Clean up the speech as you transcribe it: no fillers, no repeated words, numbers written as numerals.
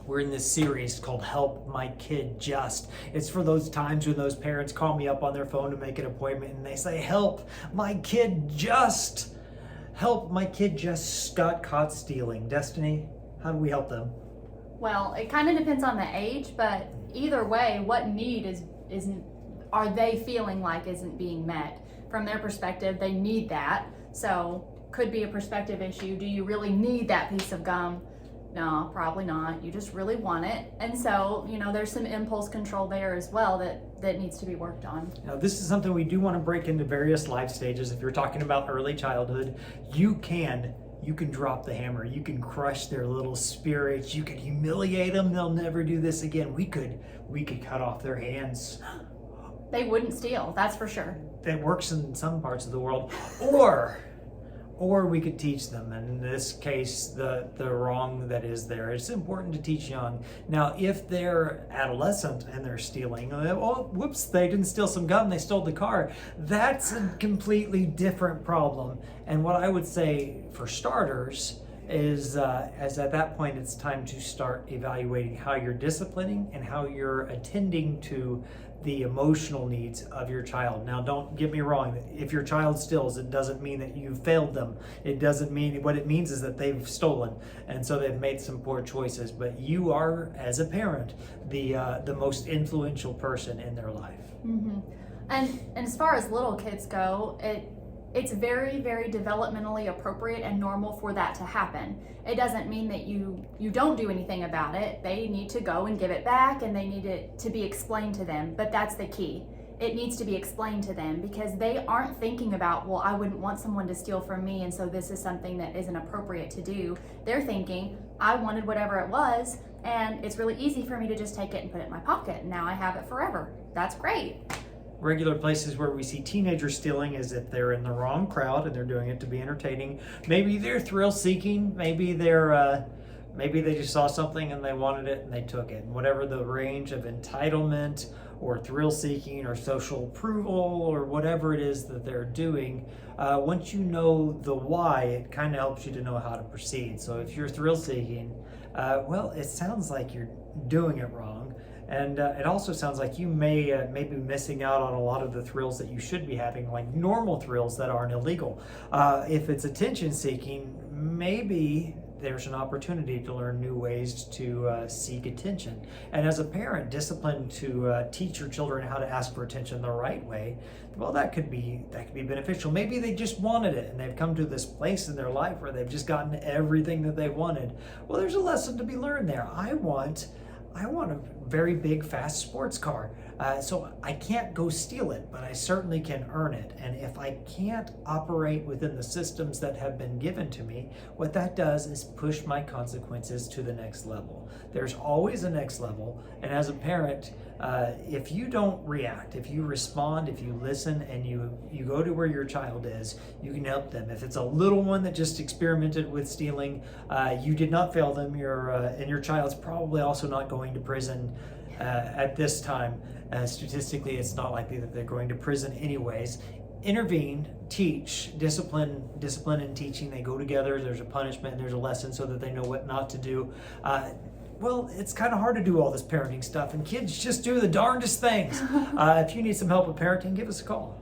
We're in this series called Help My Kid Just. It's for those times when those parents call me up on their phone to make an appointment and they say, help my kid just. Help my kid just got caught stealing. Destiny, how do we help them? Well, it kind of depends on the age, but either way, what need are they feeling like isn't being met? From their perspective, they need that. So could be a perspective issue. Do you really need that piece of gum? No, probably not. You just really want it. And so, there's some impulse control there as well that needs to be worked on. Now, this is something we do want to break into various life stages. If you're talking about early childhood, you can drop the hammer. You can crush their little spirits. You can humiliate them. They'll never do this again. We could cut off their hands. They wouldn't steal, that's for sure. That works in some parts of the world. Or we could teach them, and in this case, the wrong that is there. It's important to teach young. Now, if they're adolescent and they're stealing, whoops, they didn't steal some gum, they stole the car. That's a completely different problem. And what I would say for starters is as at that point, it's time to start evaluating how you're disciplining and how you're attending to the emotional needs of your child. Now, don't get me wrong. If your child steals, it doesn't mean that you failed them. It doesn't mean, what it means is that they've stolen, and so they've made some poor choices. But you are, as a parent, the most influential person in their life. Mm-hmm. And as far as little kids go, it's very, very developmentally appropriate and normal for that to happen. It doesn't mean that you don't do anything about it. They need to go and give it back, and they need it to be explained to them. But that's the key. It needs to be explained to them, because they aren't thinking about, well, I wouldn't want someone to steal from me, and so this is something that isn't appropriate to do. They're thinking, I wanted whatever it was, and it's really easy for me to just take it and put it in my pocket, and now I have it forever. That's great. Regular places where we see teenagers stealing is if they're in the wrong crowd and they're doing it to be entertaining. Maybe they're thrill seeking. Maybe they just saw something and they wanted it and they took it. And whatever the range of entitlement or thrill seeking or social approval or whatever it is that they're doing, once you know the why, it kind of helps you to know how to proceed. So if you're thrill seeking, it sounds like you're doing it wrong. And it also sounds like you may be missing out on a lot of the thrills that you should be having, like normal thrills that aren't illegal. If it's attention seeking, maybe there's an opportunity to learn new ways to seek attention. And as a parent, discipline to teach your children how to ask for attention the right way, well, that could be beneficial. Maybe they just wanted it and they've come to this place in their life where they've just gotten everything that they wanted. Well, there's a lesson to be learned there. I want a very big, fast sports car. So I can't go steal it, but I certainly can earn it. And if I can't operate within the systems that have been given to me, what that does is push my consequences to the next level. There's always a next level. And as a parent, if you don't react, if you respond, if you listen, and you go to where your child is, you can help them. If it's a little one that just experimented with stealing, you did not fail them. And your child's probably also not going to prison at this time. Statistically, it's not likely that they're going to prison anyways. Intervene, teach, discipline and teaching, they go together. There's a punishment and there's a lesson so that they know what not to do. It's kind of hard to do all this parenting stuff, and kids just do the darndest things. If you need some help with parenting, give us a call.